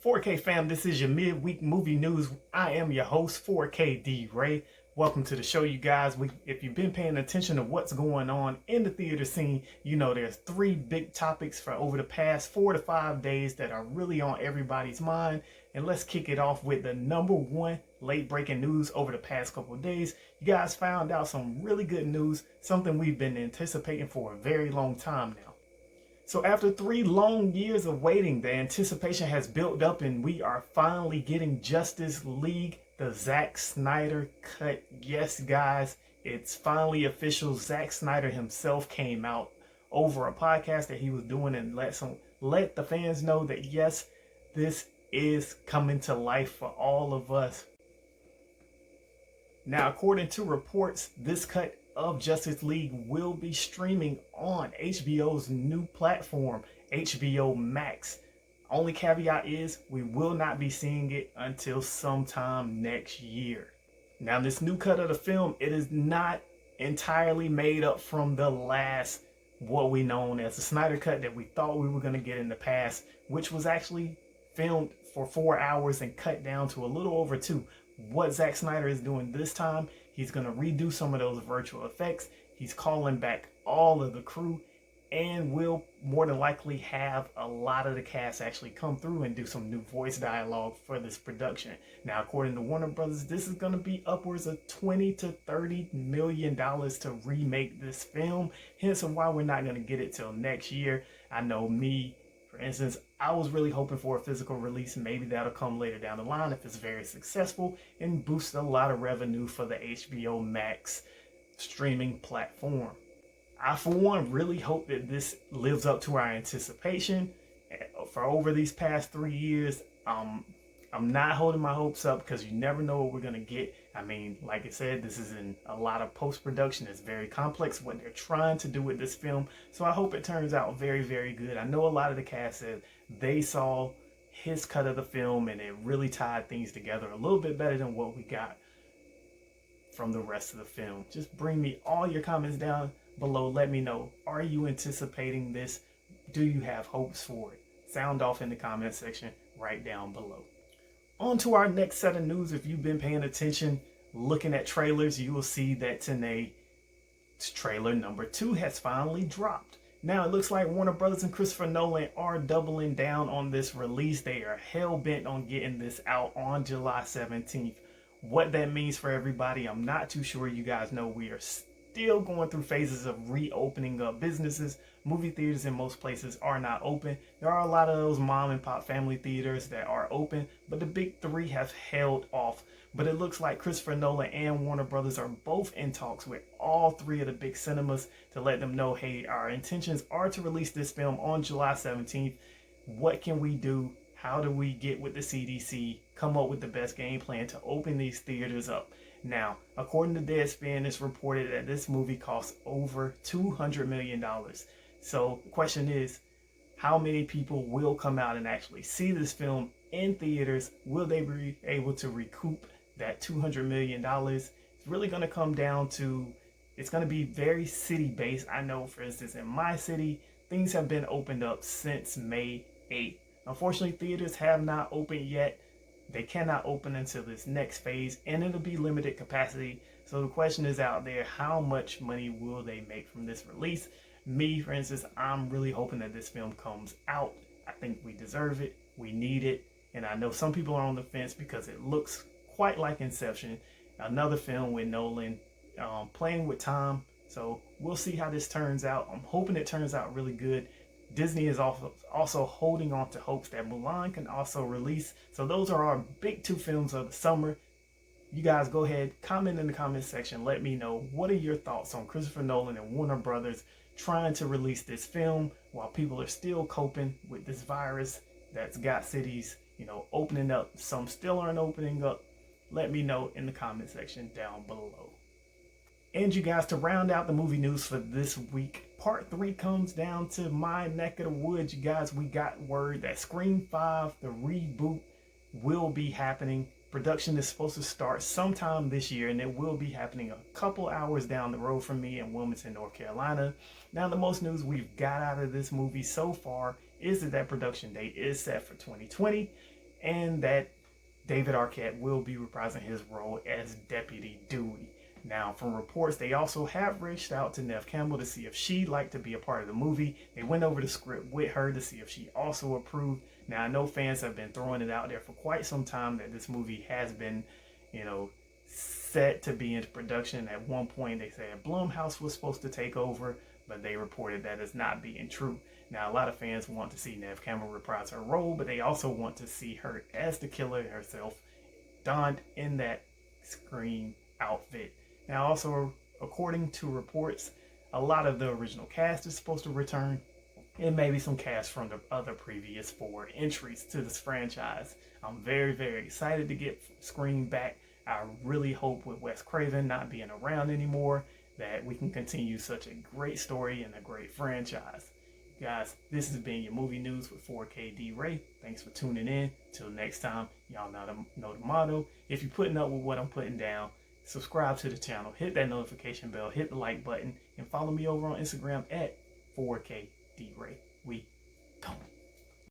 4K fam, this is your midweek movie news. I am your host, 4KD Ray. Welcome to the show, you guys. If you've been paying attention to what's going on in the theater scene, you know there's three big topics for over the past 4 to 5 days that are really on everybody's mind. And let's kick it off with the number one late breaking news over the past couple of days. You guys found out some really good news, something we've been anticipating for a very long time now. So after 3 long years of waiting, the anticipation has built up and we are finally getting Justice League, the Zack Snyder cut. Yes, guys, it's finally official. Zack Snyder himself came out over a podcast that he was doing and let the fans know that yes, this is coming to life for all of us. Now, according to reports, this cut of Justice League will be streaming on HBO's new platform, HBO Max. Only caveat is we will not be seeing it until sometime next year. Now, this new cut of the film, it is not entirely made up from the last, what we known as the Snyder cut that we thought we were going to get in the past, which was actually filmed for 4 hours and cut down to a little over 2. What Zack Snyder is doing this time, he's going to redo some of those virtual effects. He's calling back all of the crew and will more than likely have a lot of the cast actually come through and do some new voice dialogue for this production. Now, according to Warner Brothers, this is going to be upwards of $20 to $30 million to remake this film. Hence why we're not going to get it till next year. I know me, for instance, I was really hoping for a physical release. Maybe that'll come later down the line if it's very successful and boost a lot of revenue for the HBO Max streaming platform. I, for one, really hope that this lives up to our anticipation. For over these past 3 years, I'm not holding my hopes up because you never know what we're going to get. I mean, like I said, this is in a lot of post-production. It's very complex what they're trying to do with this film. So I hope it turns out very, very good. I know a lot of the cast said they saw his cut of the film and it really tied things together a little bit better than what we got from the rest of the film. Just bring me all your comments down below. Let me know, are you anticipating this? Do you have hopes for it? Sound off in the comment section right down below. On to our next set of news. If you've been paying attention, looking at trailers, you will see that Tenet trailer number 2 has finally dropped. Now it looks like Warner Brothers and Christopher Nolan are doubling down on this release. They are hell-bent on getting this out on July 17th. What that means for everybody, I'm not too sure. You guys know we are still going through phases of reopening up businesses. Movie theaters in most places are not open. There are a lot of those mom and pop family theaters that are open, but the big 3 have held off. But it looks like Christopher Nolan and Warner Brothers are both in talks with all 3 of the big cinemas to let them know, hey, our intentions are to release this film on July 17th. What can we do? How do we get with the CDC, come up with the best game plan to open these theaters up? Now, according to Deadspin, it's reported that this movie costs over $200 million. So the question is, how many people will come out and actually see this film in theaters? Will they be able to recoup that $200 million? It's really going to come down to, it's going to be very city-based. I know, for instance, in my city, things have been opened up since May 8th. Unfortunately, theaters have not opened yet. They cannot open until this next phase, and it'll be limited capacity. So the question is out there, how much money will they make from this release? Me, for instance, I'm really hoping that this film comes out. I think we deserve it. We need it. And I know some people are on the fence because it looks quite like Inception, another film with Nolan playing with time. So we'll see how this turns out. I'm hoping it turns out really good. Disney is also holding on to hopes that Mulan can also release. So those are our big 2 films of the summer. You guys go ahead, comment in the comment section. Let me know, what are your thoughts on Christopher Nolan and Warner Brothers trying to release this film while people are still coping with this virus that's got cities, opening up. Some still aren't opening up. Let me know in the comment section down below. And you guys, to round out the movie news for this week, part 3 comes down to my neck of the woods. You guys, we got word that Scream 5, the reboot, will be happening. Production is supposed to start sometime this year, and it will be happening a couple hours down the road from me in Wilmington, North Carolina. Now, the most news we've got out of this movie so far is that production date is set for 2020. and that David Arquette will be reprising his role as Deputy Dewey. Now, from reports, they also have reached out to Neve Campbell to see if she'd like to be a part of the movie. They went over the script with her to see if she also approved. Now, I know fans have been throwing it out there for quite some time that this movie has been, set to be into production. At one point, they said Blumhouse was supposed to take over, but they reported that as not being true. Now, a lot of fans want to see Neve Campbell reprise her role, but they also want to see her as the killer herself, donned in that Scream outfit. Now, also, according to reports, a lot of the original cast is supposed to return, and maybe some cast from the other previous 4 entries to this franchise. I'm very, very excited to get Scream back. I really hope with Wes Craven not being around anymore that we can continue such a great story and a great franchise. Guys, this has been your movie news with 4K D-Ray. Thanks for tuning in. Till next time, y'all know the motto. If you're putting up with what I'm putting down, subscribe to the channel, hit that notification bell, hit the like button, and follow me over on Instagram at 4K D-Ray. We go.